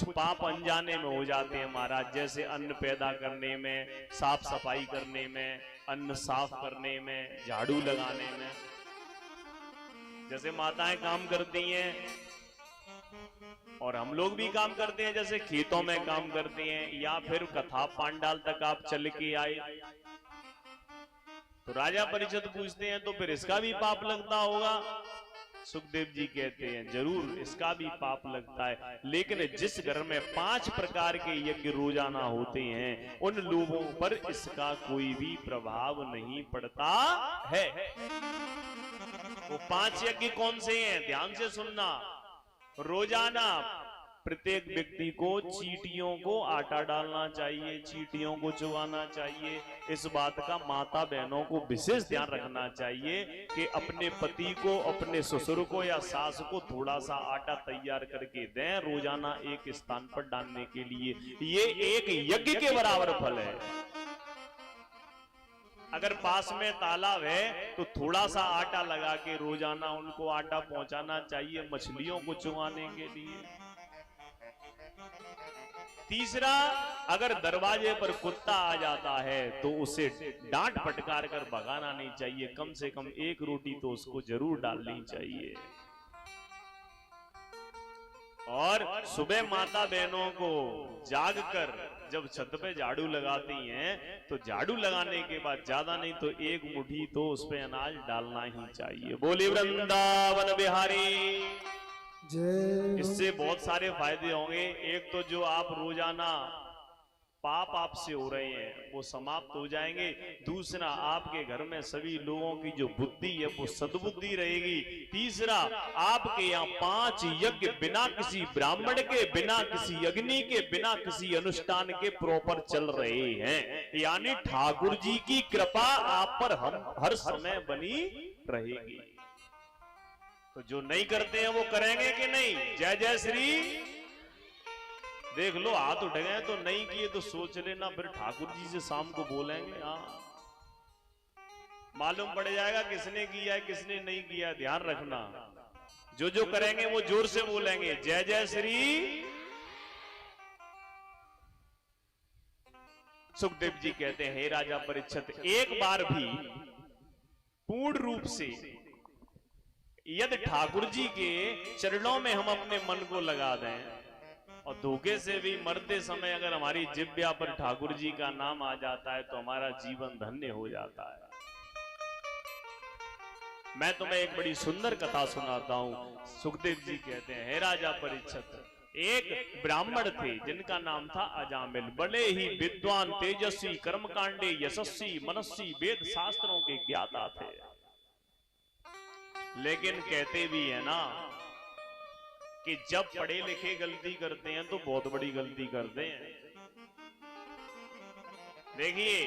कुछ पाप अनजाने में हो जाते हैं महाराज, जैसे अन्न पैदा करने में, साफ सफाई करने में, अन्न साफ करने में, झाड़ू लगाने में। जैसे माताएं काम करती हैं और हम लोग भी काम करते हैं, जैसे खेतों में काम करते हैं, या फिर कथा पांडाल तक आप चल के आए तो राजा परीक्षित पूछते हैं तो फिर इसका भी पाप लगता होगा? सुखदेव जी कहते हैं जरूर इसका भी पाप लगता है, लेकिन जिस घर में 5 प्रकार के यज्ञ रोजाना होते हैं उन लोगों पर इसका कोई भी प्रभाव नहीं पड़ता है। वो 5 यज्ञ कौन से हैं? ध्यान से सुनना। रोजाना प्रत्येक व्यक्ति को चींटियों को आटा डालना चाहिए, चींटियों को चुगाना चाहिए। इस बात का माता बहनों को विशेष ध्यान रखना चाहिए कि अपने पति को, अपने ससुर को या सास को थोड़ा सा आटा तैयार करके दें रोजाना एक स्थान पर डालने के लिए। ये एक यज्ञ के बराबर फल है। अगर पास में तालाब है तो थोड़ा सा आटा लगा के रोजाना उनको आटा पहुंचाना चाहिए मछलियों को चुगाने के लिए। तीसरा, अगर दरवाजे पर कुत्ता आ जाता है तो उसे डांट फटकार कर भगाना नहीं चाहिए, कम से कम एक रोटी तो उसको जरूर डालनी चाहिए। और सुबह माता बहनों को जागकर जब छत पे झाड़ू लगाती हैं तो झाड़ू लगाने के बाद ज्यादा नहीं तो एक मुट्ठी तो उस पे अनाज डालना ही चाहिए। बोले वृंदावन बिहारी। इससे बहुत सारे फायदे होंगे। एक तो जो आप रोजाना पाप आपसे हो रहे हैं वो समाप्त हो जाएंगे। दूसरा, आपके घर में सभी लोगों की जो बुद्धि है वो सद्बुद्धि रहेगी। तीसरा, आपके यहाँ 5 यज्ञ बिना किसी ब्राह्मण के, बिना किसी अग्नि के, बिना किसी अनुष्ठान के प्रॉपर चल रहे हैं, यानी ठाकुर जी की कृपा आप पर हर समय बनी रहेगी। तो जो नहीं करते हैं वो करेंगे कि नहीं? जय जय श्री। देख लो हाथ उठ गए तो नहीं किए तो सोच लेना, फिर ठाकुर जी से शाम को बोलेंगे। मालूम पड़ जाएगा किसने किया है किसने नहीं किया। ध्यान रखना, जो जो करेंगे वो जोर से बोलेंगे जय जय श्री। सुखदेव जी कहते हैं, हे राजा परीक्षित, एक बार भी पूर्ण रूप से यदि ठाकुर जी के चरणों में हम अपने मन को लगा दें और धोखे से भी मरते समय अगर हमारी जिह्वा पर ठाकुर जी का नाम आ जाता है तो हमारा जीवन धन्य हो जाता है। मैं तुम्हें एक बड़ी सुंदर कथा सुनाता हूं। सुखदेव जी कहते हैं, हे राजा परीक्षित, एक ब्राह्मण थे जिनका नाम था अजामिल। बड़े ही विद्वान, तेजस्वी, कर्मकांडे, यशस्वी, मनस्वी, वेद शास्त्रों के ज्ञाता थे। लेकिन कहते भी है ना कि जब पढ़े लिखे गलती करते हैं तो बहुत बड़ी गलती करते हैं। देखिए,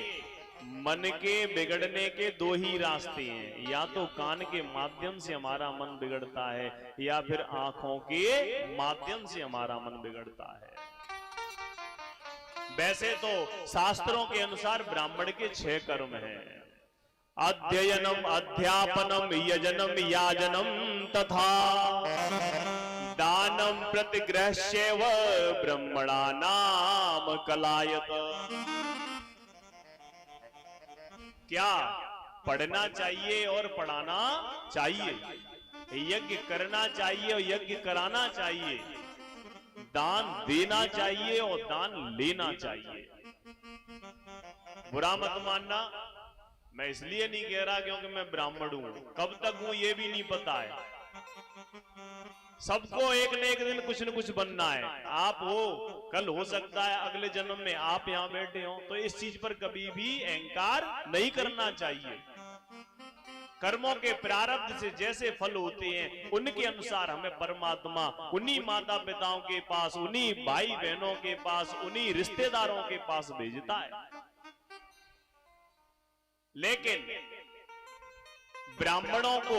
मन के बिगड़ने के 2 ही रास्ते हैं, या तो कान के माध्यम से हमारा मन बिगड़ता है या फिर आंखों के माध्यम से हमारा मन बिगड़ता है। वैसे तो शास्त्रों के अनुसार ब्राह्मण के 6 कर्म हैं। अध्ययनम, अध्यापनम, यजनम, याजनम तथा दानम प्रतिग्रहस्यैव ब्रह्मणानाम कलायत। क्या पढ़ना चाहिए और पढ़ाना चाहिए, यज्ञ करना चाहिए और यज्ञ कराना चाहिए, दान देना चाहिए और दान लेना चाहिए। बुरा मत मानना, मैं इसलिए नहीं कह रहा क्योंकि मैं ब्राह्मण हूं, कब तक हूं ये भी नहीं पता है। सबको एक न एक दिन कुछ न कुछ बनना है। आप हो, कल हो सकता है अगले जन्म में आप यहां बैठे हो, तो इस चीज पर कभी भी अहंकार नहीं करना चाहिए। कर्मों के प्रारब्ध से जैसे फल होते हैं उनके अनुसार हमें परमात्मा उन्हीं माता पिताओं के पास, उन्हीं भाई बहनों के पास, उन्हीं रिश्तेदारों के पास भेजता है। लेकिन ब्राह्मणों को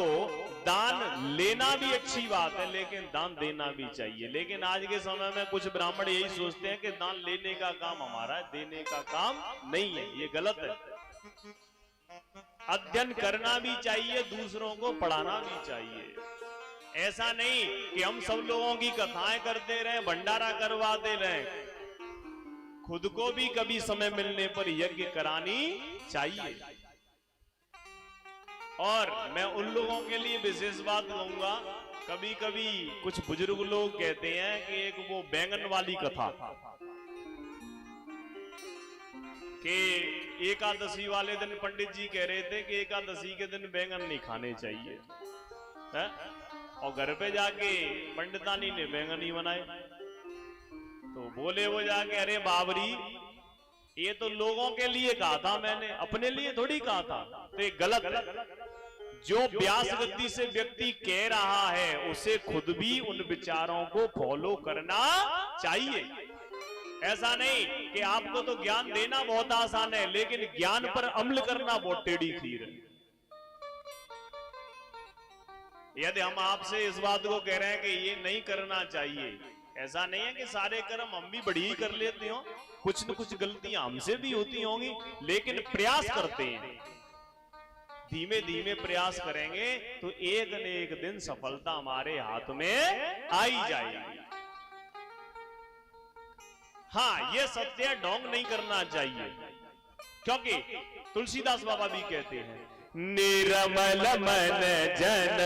दान लेना भी अच्छी बात है, लेकिन दान देना भी चाहिए। लेकिन आज के समय में कुछ ब्राह्मण यही सोचते हैं कि दान लेने का काम हमारा है, देने का काम नहीं है। ये गलत है। अध्ययन करना भी चाहिए, दूसरों को पढ़ाना भी चाहिए। ऐसा नहीं कि हम सब लोगों की कथाएं करते रहे, भंडारा करवाते रहे। खुद को भी कभी समय मिलने पर यज्ञ करानी चाहिए। और मैं उन लोगों के लिए विशेष बात कहूंगा, कभी कभी कुछ बुजुर्ग लोग कहते हैं कि एक वो बैंगन वाली कथा, कि एकादशी वाले दिन पंडित जी कह रहे थे कि एकादशी के दिन बैंगन नहीं खाने चाहिए है? और घर पे जाके पंडितानी ने बैंगन ही बनाए। तो बोले वो जाके, अरे बाबरी, ये तो लोगों के लिए कहा था मैंने, अपने लिए थोड़ी कहा था। तो ये गलत है। जो व्यास गद्दी से व्यक्ति कह रहा है उसे खुद भी उन विचारों को फॉलो करना चाहिए। ऐसा नहीं कि आपको तो ज्ञान देना बहुत आसान है, लेकिन ज्ञान पर अमल करना बहुत टेढ़ी खीर है। यदि हम आपसे इस बात को कह रहे हैं कि ये नहीं करना चाहिए, ऐसा नहीं है कि सारे कर्म हम भी बड़ी ही कर लेते हो, कुछ न कुछ गलतियां हमसे भी होती होंगी, लेकिन प्रयास करते हैं। धीमे धीमे प्रयास करेंगे तो एक न एक दिन सफलता हमारे हाथ में आ ही जाएगी। हाँ, ये सत्य ढोंग नहीं करना चाहिए, क्योंकि तुलसीदास बाबा भी कहते हैं, निर्मल मन जन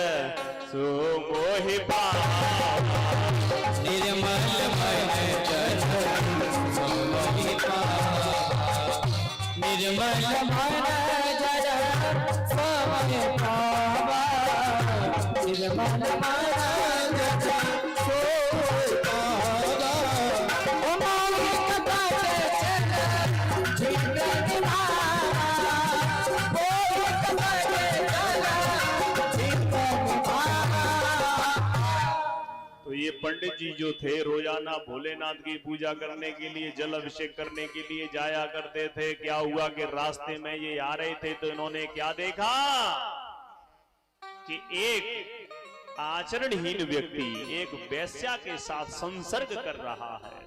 सो मोहि पावा, निर्मल मन जन सो मोहि पावा, निर्मल मन जन सो मोहि पावा, निर्मल मन जन सो मोहि पावा। ओ मोहि कथा चल जीवन निभावा, मोहि कथा चल जीवन निभावा। तो ये पंडित जी जो थे रोजाना भोलेनाथ की पूजा करने के लिए, जल अभिषेक करने के लिए जाया करते थे। क्या हुआ कि रास्ते में ये आ रहे थे तो इन्होंने क्या देखा कि एक आचरणहीन व्यक्ति एक वेश्या के साथ संसर्ग कर रहा है।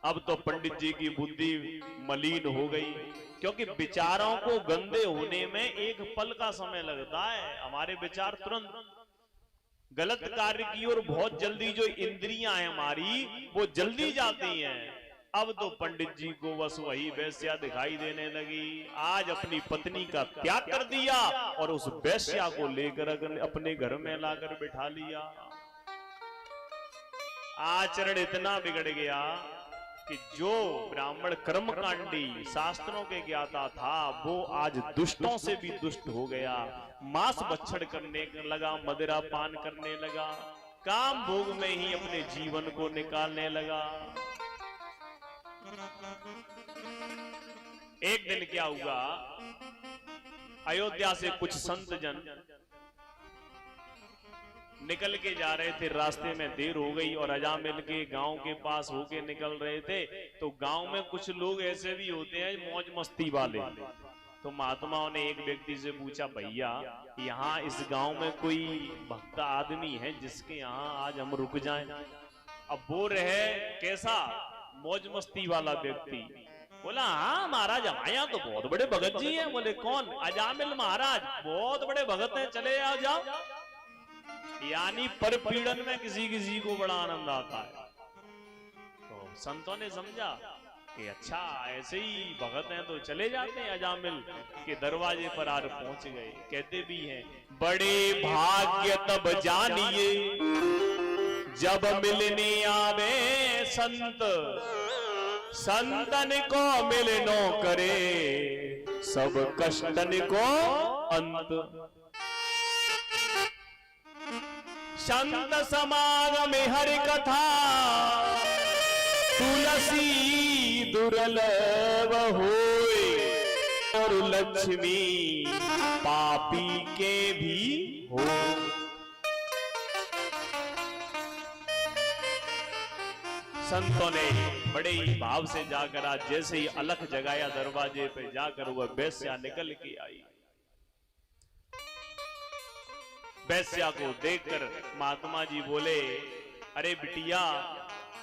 अब तो पंडित जी की बुद्धि मलिन हो गई, क्योंकि विचारों को गंदे होने में एक पल का समय लगता है। हमारे विचार तुरंत गलत कार्य की ओर बहुत जल्दी, जो इंद्रियां हैं हमारी वो जल्दी जाती हैं। अब तो पंडित जी को बस वही वेश्या दिखाई देने लगी। आज अपनी पत्नी का त्याग कर दिया और उस वेश्या को लेकर अपने घर में लाकर बिठा लिया। आचरण इतना बिगड़ गया कि जो ब्राह्मण कर्मकांडी शास्त्रों के ज्ञाता था वो आज दुष्टों से भी दुष्ट हो गया। मांस भक्षण करने लगा, मदिरा पान करने लगा, काम भोग में ही अपने जीवन को निकालने लगा। एक दिन क्या हुआ, अयोध्या से कुछ संत जन निकल के जा रहे थे, रास्ते में देर हो गई और अजामिल के गांव के पास होके निकल रहे थे। तो गांव में कुछ लोग ऐसे भी होते हैं मौज मस्ती वाले। तो महात्माओं ने एक व्यक्ति से पूछा, भैया यहाँ इस गांव में कोई भक्त आदमी है जिसके यहाँ आज हम रुक जाएं? अब वो रहे कैसा मौज मस्ती वाला व्यक्ति। बोला, हाँ महाराज, हमारे यहाँ तो बहुत बड़े भगत जी हैं। बोले, कौन? अजामिल महाराज, बहुत बड़े भगत हैं, चले आ जाओ। यानी पर पीड़न में किसी किसी को बड़ा आनंद आता है। तो संतों ने समझा कि अच्छा ऐसे ही भगत हैं तो चले जाते हैं। अजामिल के दरवाजे पर आकर पहुंच गए। कहते भी हैं, बड़े भाग्य तब जानिए जब मिलने आवे संत, संतन को मिलनो करे सब कष्टन को अंत। संत समागम हरि कथा तुलसी दुर्लभ होए, और लक्ष्मी पापी के भी हो। संतों ने बड़े ही भाव से जाकर आज जैसे ही अलख जगाया, दरवाजे पे जाकर वह वेश्या निकल के आई। वेश्या को देखकर महात्मा जी बोले, अरे बिटिया,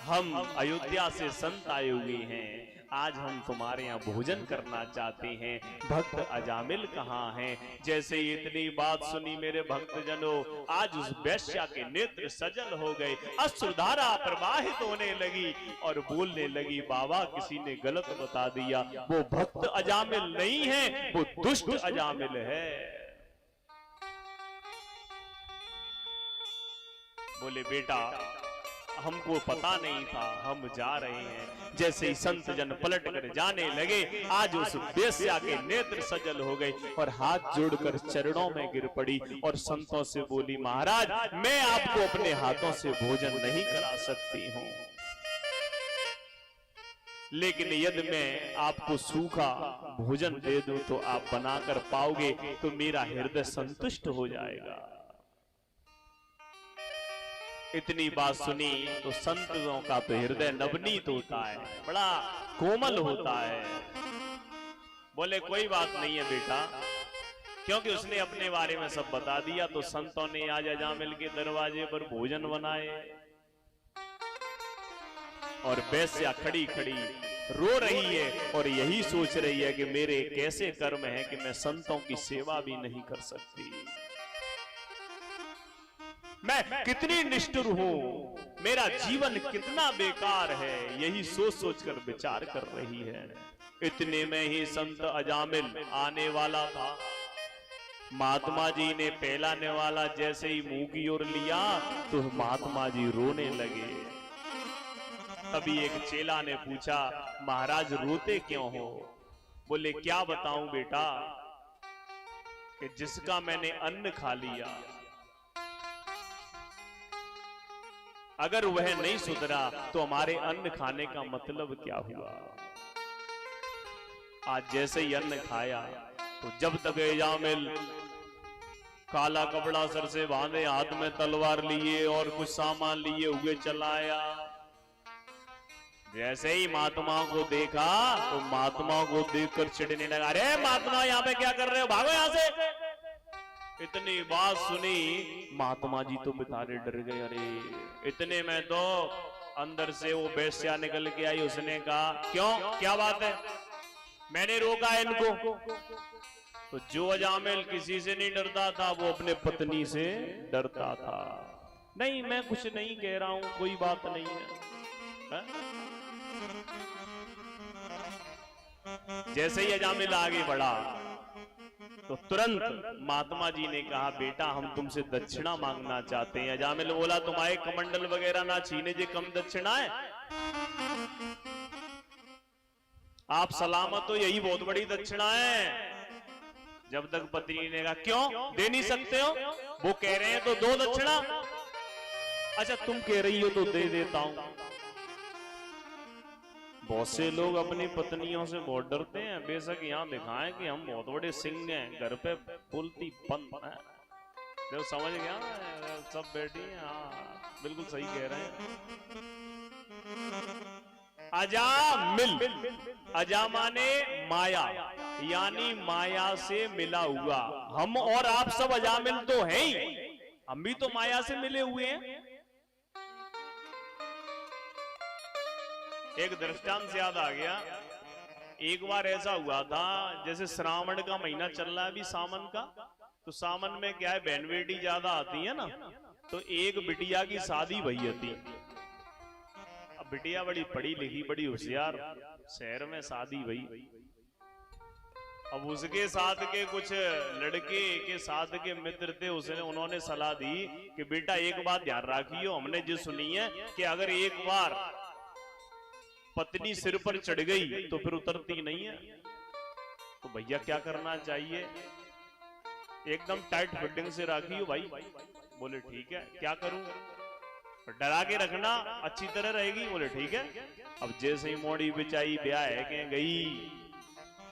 हम अयोध्या से संत आए हुए हैं, आज हम तुम्हारे यहाँ भोजन करना चाहते हैं, भक्त अजामिल कहाँ हैं? जैसे ही इतनी बात सुनी मेरे भक्तजनों, आज उस वैश्या के नेत्र सजल हो गए, अश्रुधारा प्रवाहित होने लगी और बोलने लगी, बाबा किसी ने गलत बता दिया, वो भक्त अजामिल नहीं है, वो दुष्ट अजामिल है। बोले बेटा हमको पता नहीं था, हम जा रहे हैं। जैसे ही संत जन पलट कर जाने लगे, आज उस वेश्या के नेत्र सजल हो गए और हाथ जोड़कर चरणों में गिर पड़ी और संतों से बोली, महाराज मैं आपको अपने हाथों से भोजन नहीं करा सकती हूं, लेकिन यदि मैं आपको सूखा भोजन दे दूं तो आप बनाकर पाओगे तो मेरा हृदय संतुष्ट हो जाएगा। इतनी बात सुनी तो संतों का तो हृदय नवनीत होता है, बड़ा कोमल होता है। बोले कोई बात नहीं है बेटा, क्योंकि उसने अपने बारे में सब बता दिया। तो संतों ने आज अजामिल के दरवाजे पर भोजन बनाए और वेश्या खड़ी खड़ी रो रही है और यही सोच रही है कि मेरे कैसे कर्म है कि मैं संतों की सेवा भी नहीं कर सकती, मैं कितनी निष्ठुर हूं, मेरा जीवन कितना बेकार है, यही सोच सोच कर विचार कर रही है। इतने में ही संत अजामिल आने वाला था। महात्मा जी ने पहला निवाला जैसे ही मुंह की ओर लिया तो महात्मा जी रोने लगे। तभी एक चेला ने पूछा, महाराज रोते क्यों हो? बोले क्या बताऊं बेटा, कि जिसका मैंने अन्न खा लिया, अगर वह नहीं सुधरा तो हमारे अन्न खाने का मतलब क्या हुआ। आज जैसे ही अन्न खाया तो जब तक अजामिल काला कपड़ा सर से बांधे, हाथ में तलवार लिए और कुछ सामान लिए हुए चलाया, जैसे ही महात्मा को देखा तो महात्मा को देखकर चिढ़ने लगा, अरे महात्मा यहाँ पे क्या कर रहे हो, भागो यहाँ से। इतनी बात सुनी महात्मा जी तो बेचारे डर गए। अरे इतने में तो अंदर से वो वेश्या निकल के आई। उसने कहा, क्यों क्या बात है, मैंने रोका इनको। तो जो अजामिल किसी से नहीं डरता था वो अपने पत्नी से डरता था। नहीं मैं कुछ नहीं कह रहा हूं, कोई बात नहीं है। जैसे ही अजामिल आगे बढ़ा तो तुरंत महात्मा जी ने कहा, बेटा हम तुमसे दक्षिणा मांगना चाहते हैं। अजामिल बोला, तुम्हारे कमंडल वगैरह ना छीने जे कम दक्षिणा है, आप सलामत हो यही बहुत बड़ी दक्षिणा है। जब तक पत्नी ने कहा, क्यों दे नहीं सकते हो? वो कह रहे हैं तो दो दक्षिणा। अच्छा तुम कह रही हो तो दे देता हूं। बहुत से लोग अपनी पत्नियों से बहुत डरते हैं, बेशक यहाँ दिखाएं कि हम बहुत बड़े सिंह हैं, घर पे बोलती बंद है। देखो समझ गया सब बैठी हैं, हाँ बिल्कुल सही कह रहे हैं। अजामिल, अजा माने माया, यानी माया से मिला हुआ। हम और आप सब अजामिल तो हैं ही, हम भी तो माया से मिले हुए हैं। एक दृष्टांत याद आ गया। एक बार ऐसा हुआ था, जैसे श्रावण का महीना चल रहा है अभी, सावन का, तो सावन में क्या है, बहन बेटी ज्यादा आती है ना, तो एक बिटिया की शादी भई थी। अब बिटिया बड़ी पढ़ी लिखी, बड़ी होशियार, शहर में शादी भई। अब उसके साथ के कुछ लड़के के साथ के मित्र थे, उन्होंने सलाह दी कि बेटा एक बात ध्यान रखियो, हमने जो सुनी है कि अगर एक बार पत्नी सिर पर चढ़ गई तो फिर उतरती नहीं है। तो भैया क्या करना चाहिए? एकदम टाइट फिटिंग से रखियो भाई। बोले ठीक है, क्या करूं? डरा के रखना, अच्छी तरह रहेगी। बोले ठीक है। अब जैसे ही मोड़ी बिचाई ब्याह है के गई,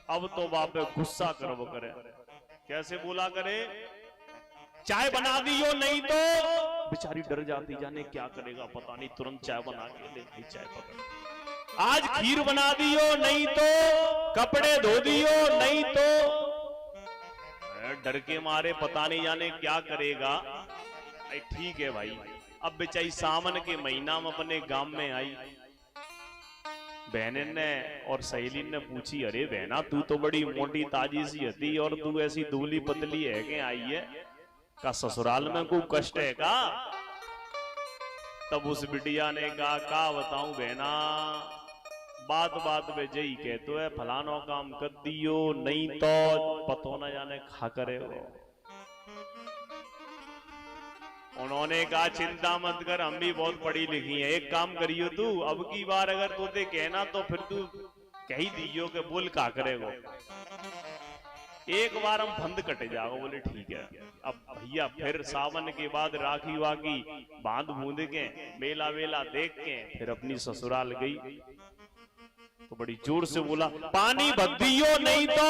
अब तो बाप गुस्सा करव करे। कैसे बोला करे, चाय बना दियो नहीं तो। बेचारी डर जाती, जाने क्या करेगा पता नहीं, तुरंत चाय बना के ले गई, चाय पकड़। आज खीर बना दियो नहीं तो, कपड़े धो दियो नहीं तो। डर के मारे पता नहीं जाने क्या करेगा। ठीक है भाई। अब बेचारी सावन के महीना में अपने गांव में आई, बहने ने और सहेली ने पूछी, अरे बहना तू तो बड़ी मोटी ताजी सी हती और तू ऐसी दुबली पतली है के आई है, का ससुराल में कोई कष्ट है का? तब उस बिटिया ने कहा, का बताऊं बहना, बात बात पे जई कहते है फलानो काम कर दियो, नहीं तो पतो न जाने खा करे हो। उन्होंने कहा, चिंता मत कर, हम भी बहुत पढ़ी लिखी हैं, एक काम करियो तू, अब की बार अगर तोते कहना तो फिर तू कह ही दियो कि बोल का करेगो, एक बार हम फंद कटे जाओ। बोले ठीक है। अब भैया फिर सावन के बाद राखी वाखी बांध बूंद के मेला वेला देख के फिर अपनी ससुराल गई, तो बड़ी जोर से बोला, पानी भर दियो, नहीं तो।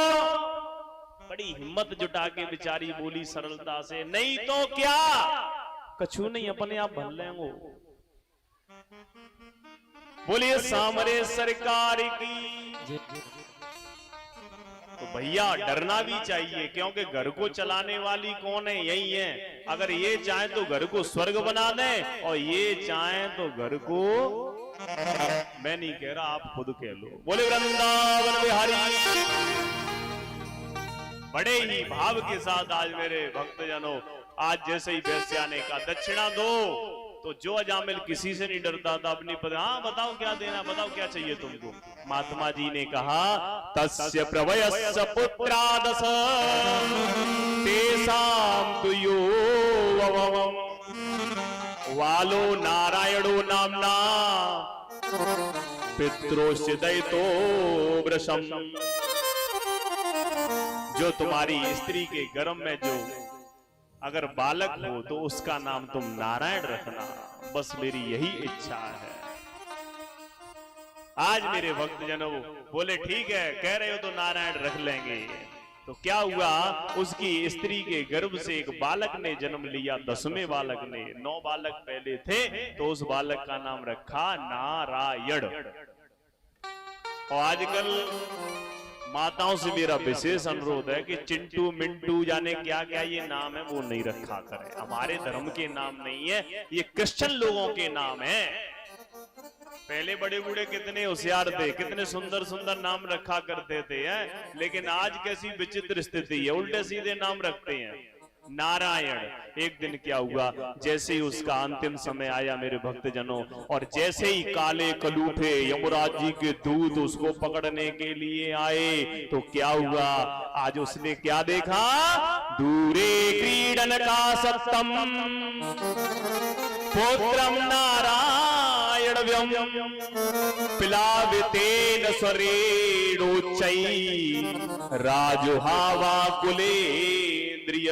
बड़ी हिम्मत जुटा के बेचारी बोली सरलता से, नहीं तो क्या, कछु नहीं, अपने आप भर लेंगे। बोलिए सामरे सरकार की। तो भैया डरना भी चाहिए, क्योंकि घर को चलाने वाली कौन है, यही है। अगर ये चाहे तो घर को स्वर्ग बना दें, और ये चाहे तो घर को, मैं नहीं कह रहा, आप खुद कह लो। बोले वृंदावन बिहारी। बड़े ही भाव के साथ आज मेरे भक्तजनों, आज जैसे ही वैश्या ने कहा दक्षिणा दो, तो जो अजामिल किसी से नहीं डरता था, अपनी पता, हाँ बताओ क्या देना, बताओ क्या चाहिए तुमको। महात्मा जी ने कहा, तस्य प्रवयस्य पुत्रादस तेषां तु यो वालो नारायणो नामना पित्रोस्य दयितो वृषम। जो तुम्हारी स्त्री के गर्भ में जो अगर बालक हो तो उसका नाम तुम नारायण रखना, बस मेरी यही इच्छा है। आज मेरे भक्तजनों बोले ठीक है, कह रहे हो तो नारायण रख लेंगे। तो क्या हुआ, उसकी स्त्री के गर्भ से एक बालक ने जन्म लिया, 10वें बालक ने। 9 बालक पहले थे, तो उस बालक का नाम रखा नारायण। और आजकल माताओं से मेरा विशेष अनुरोध है कि चिंटू मिंटू जाने क्या क्या ये नाम है वो नहीं रखा करें। हमारे धर्म के नाम नहीं है, ये क्रिश्चियन लोगों के नाम है। पहले बड़े बूढ़े कितने होशियार थे, कितने सुंदर सुंदर नाम रखा करते थे, लेकिन आज कैसी विचित्र स्थिति है, उल्टे सीधे नाम रखते हैं। नारायण। एक दिन क्या हुआ, जैसे ही उसका अंतिम समय आया मेरे भक्तजनों, और जैसे ही काले कलूठे यमराज जी के दूत उसको पकड़ने के लिए आए, तो क्या हुआ, आज उसने क्या देखा, दूरे क्रीडन का सप्तम पुत्रम नारायण व्यम पिलावितेन स्वरेणोच्चै राजुहावा कुलेन्द्रिय।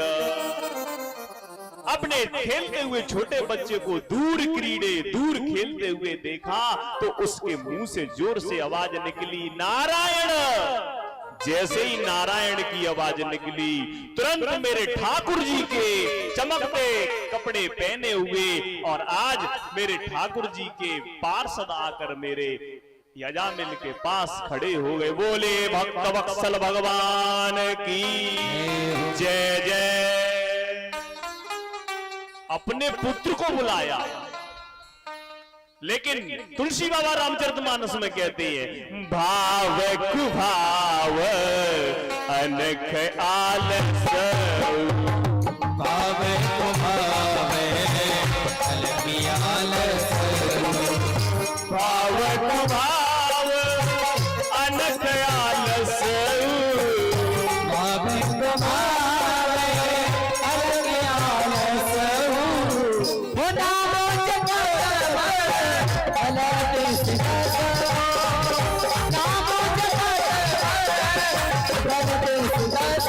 अपने खेलते हुए छोटे बच्चे को दूर क्रीडे, दूर खेलते हुए देखा, तो उसके मुंह से जोर से आवाज निकली, नारायण। जैसे ही नारायण की आवाज निकली, तुरंत मेरे ठाकुर जी के चमकते कपड़े पहने हुए, और आज मेरे ठाकुर जी के पार्षद आकर मेरे यजामिल के पास खड़े हो गए। बोले भक्त वत्सल भगवान की जय जय। अपने पुत्र को बुलाया, लेकिन तुलसी बाबा रामचरितमानस में कहते हैं, भाव कुभाव अनख आलस, भाव कुभाव अनख आलस, भाव कुभाव अनख आलस, भाव कुभाव अनख आलस, वो नामो जप अलग सिकस, नामो जप अलग सिकस।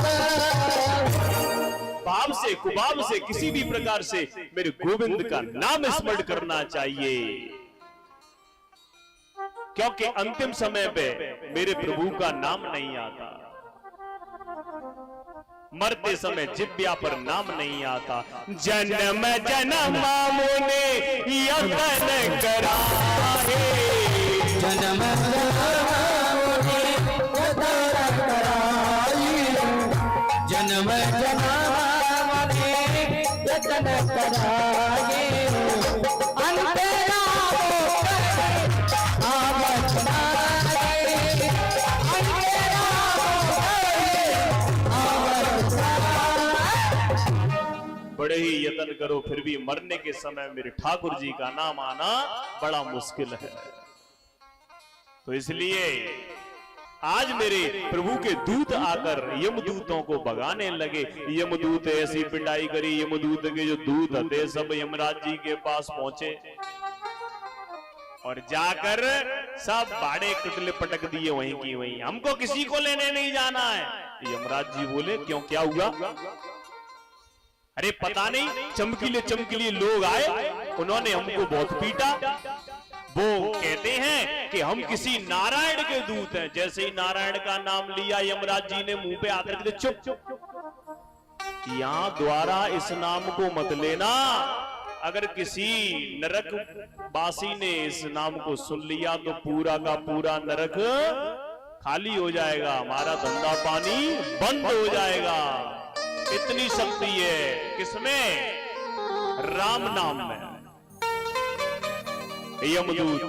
भाव से कुभाव से किसी भी प्रकार से मेरे गोविंद का नाम स्मरण करना चाहिए, क्योंकि अंतिम समय पे मेरे प्रभु का नाम नहीं आता, मरते समय जिब्या पर नाम नहीं आता। जन्म जन्म मुने यतन कराए, जन्म जन्म यतन कराए, अंतरा बड़े ही यत्न करो, फिर भी मरने के समय मेरे ठाकुर जी का नाम आना बड़ा मुश्किल है। तो इसलिए आज मेरे प्रभु के दूत आकर यमदूतों को भगाने लगे। यमदूत ऐसी पिटाई करी, यमदूत के जो दूत थे सब यमराज जी के पास पहुंचे और जाकर सब बाड़े कुटले पटक दिए वहीं की वहीं। हमको किसी को लेने नहीं जाना है। यमराज जी बोले क्यों, क्या हुआ? अरे पता नहीं, चमकीले चमकीले लोग आए, उन्होंने हमको बहुत पीटा। वो कहते हैं कि हम किसी नारायण के दूत हैं। जैसे ही नारायण का नाम लिया यमराज जी ने मुंह पे आकर के चुप चुप, यहां द्वारा इस नाम को मत लेना। अगर किसी नरक वासी ने इस नाम को सुन लिया तो पूरा का पूरा नरक खाली हो जाएगा, हमारा धंधा पानी बंद हो जाएगा। इतनी शक्ति है किसमें? राम नाम में। यमदूत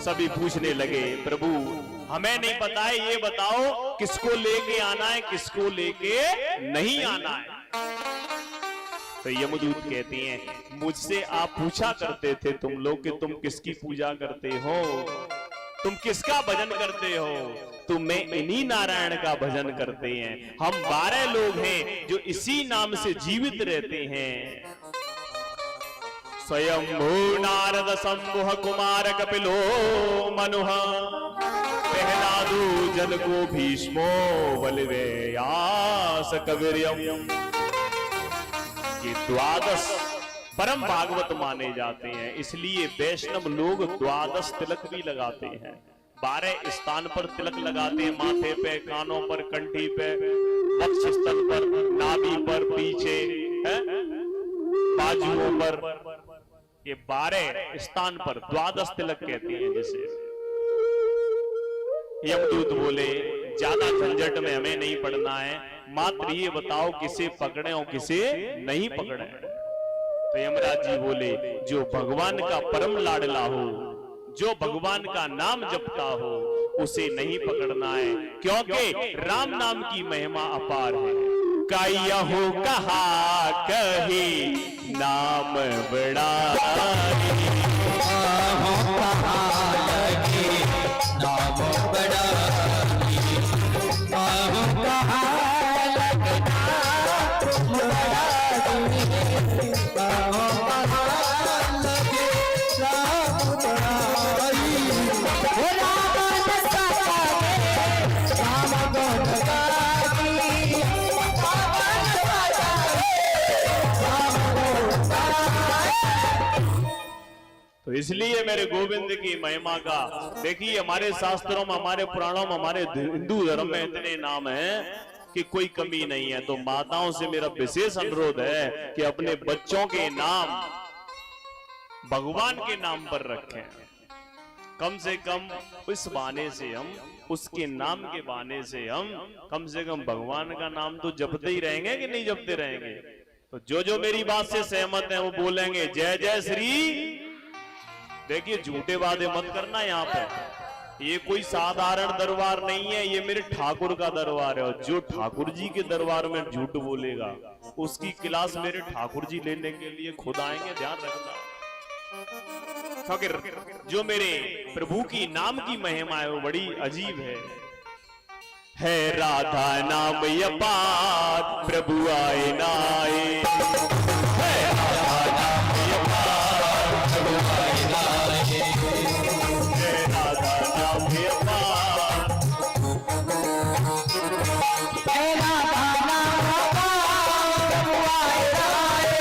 सभी पूछने लगे, प्रभु हमें नहीं पता है, ये बताओ किसको लेके आना है, किसको लेके नहीं आना है। तो यमदूत कहती हैं, मुझसे आप पूछा करते थे तुम लोग कि तुम किसकी पूजा करते हो, तुम किसका भजन करते हो। तो मैं इन्हीं नारायण का भजन करते हैं। हम 12 लोग हैं जो इसी नाम से जीवित रहते हैं। स्वयंभू नारद शंभुः कुमार कपिलो मनुः प्रहलादो जनको भीष्मो बलवेयास कविर्यम। ये 12 परम भागवत माने जाते हैं, इसलिए वैष्णव लोग 12 तिलक भी लगाते हैं। 12 स्थान पर तिलक लगाते हैं, माथे पे, कानों पर, कंठी पे, वक्षस्थल पर, नाभि पर, पीछे है, बाजुओं पर। ये 12 स्थान पर 12 तिलक कहते हैं जिसे। यमदूत बोले ज्यादा झंझट में हमें नहीं पड़ना है, मात्र ये बताओ किसे पकड़े और किसे नहीं पकड़े। तो यमराज जी बोले जो भगवान का परम लाडला हो, जो भगवान का नाम जपता हो, उसे नहीं पकड़ना है, क्योंकि राम नाम की महिमा अपार है। कायहु कहा कही नाम बड़ा, नाम बड़ा, तो इसलिए मेरे गोविंद की महिमा का देखिए, हमारे शास्त्रों में, हमारे पुराणों में, हमारे हिंदू धर्म में इतने नाम हैं कि कोई कमी नहीं है। तो माताओं से मेरा विशेष अनुरोध है कि अपने बच्चों के नाम भगवान के नाम पर रखें। कम से कम इस बहाने से हम, उसके नाम के बहाने से हम कम से कम भगवान का नाम तो जपते ही रहेंगे कि नहीं जपते रहेंगे। तो जो मेरी बात से सहमत है वो बोलेंगे जय जय श्री। देखिए झूठे वादे मत करना, यहाँ पे ये कोई साधारण दरबार नहीं है, ये मेरे ठाकुर का दरबार है। और जो ठाकुर जी के दरबार में झूठ बोलेगा उसकी क्लास मेरे ठाकुर जी लेने के लिए खुद आएंगे, ध्यान रखना। क्योंकि जो मेरे प्रभु की नाम की महिमा है वो बड़ी अजीब है राधा नाम अपार प्रभु आए नाए, है राधा नाम अपार प्रभु आए नाए, है राधा नाम अपार, है राधा नाम अपार प्रभु आए नाए,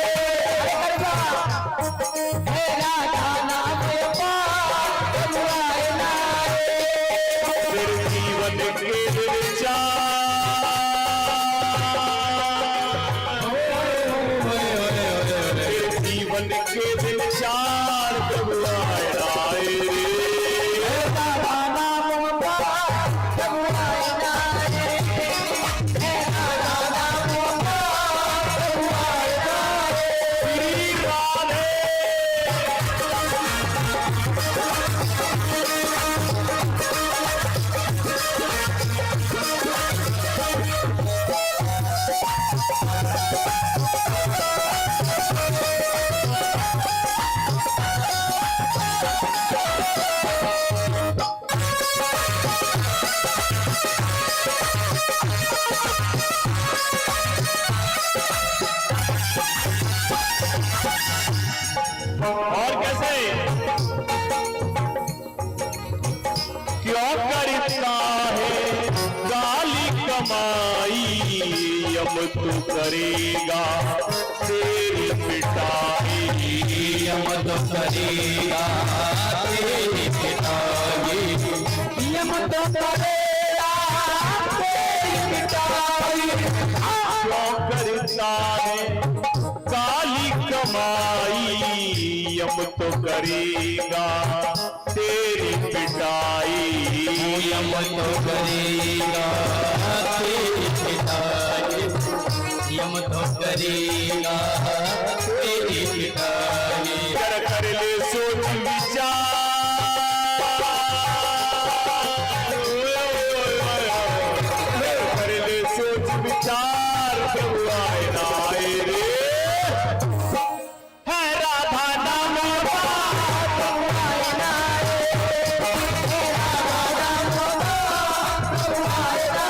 है राधा नाम अपार प्रभु आए नाए। फिर जीवन के जीवन के दिन चार प्रभु आए आए रे, राधा नाम अपार प्रभु आए नाए, है राधा नाम अपार प्रभु आए नाए। श्री राधे। कमाई यम तो करेगा तेरी पिटाई। यम तो करेगा तेरी पिटाई। यम तो करेगा तेरी पिटाई। क्यों करता है काली कमाई यम तो करेगा तेरी पिटाई। यम तो करेगा तेरी पिटाई। यम तो करेगा तेरी पिटाई। कर ले सोच विचार कर ले सोच विचार प्रभु आए ना आए रे। है राधा नाम प्रभु आए ना आए। हे राधा नाम प्रभु आए ना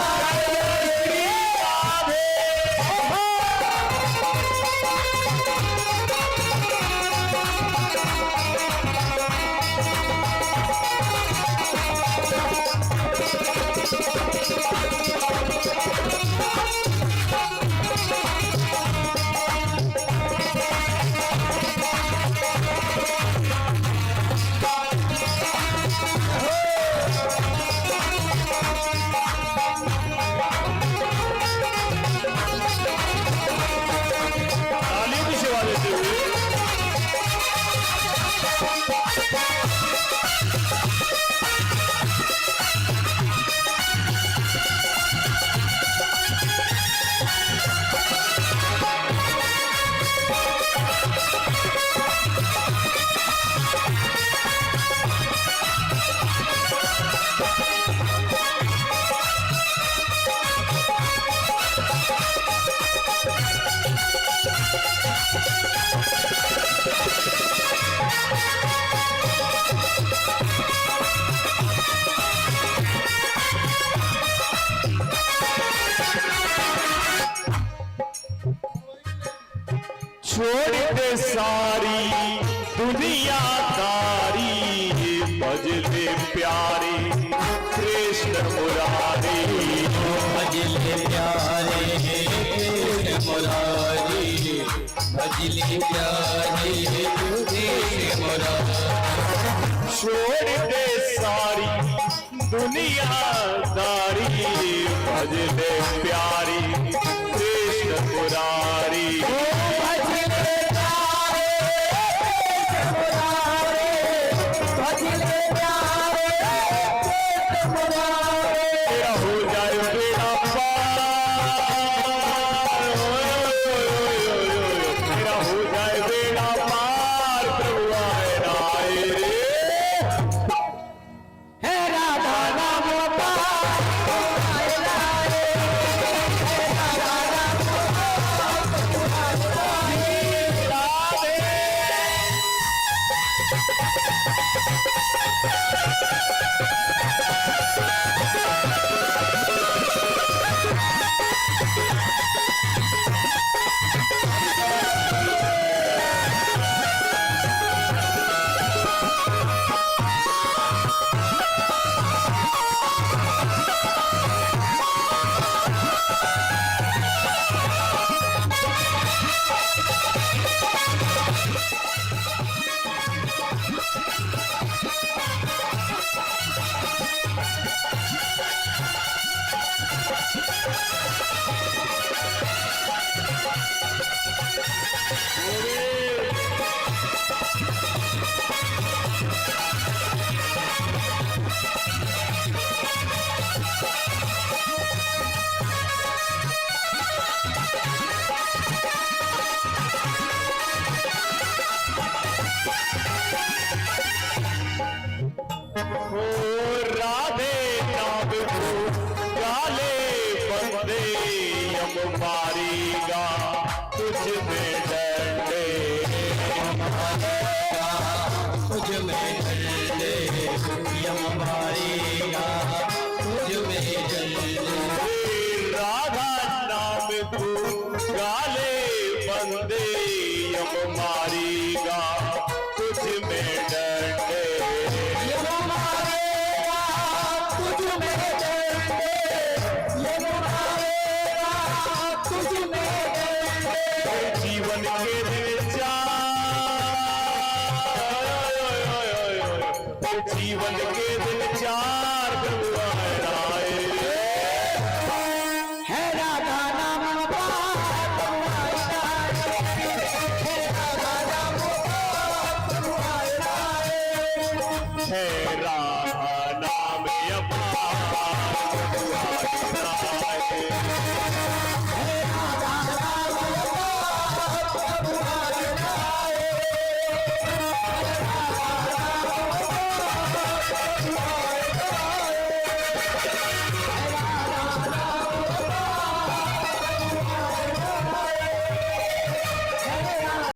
तालियों की सेवा देते हुए छोड़ दे सारी दुनियादारी भज ले प्यारे कृष्ण मुरारी। भजले प्यारे कृष्ण मुरारी। भजले प्यारे कृष्ण मुरारी। छोड़ दे सारी दुनियादारी भज ले प्यारी कृष्ण मुरारी। भजले प्यारे कृष्ण मुरारी। भजले प्यारे कृष्ण मुरारी। तेरा हो जाए बेड़ा पार तेरा हो जाए बेड़ा पार प्रभु आए ना आए रे। हे राधा नाम प्रभु आए ना आए। हे राधा नाम प्रभु आए ना आए। ये जीवन के विचार जीवन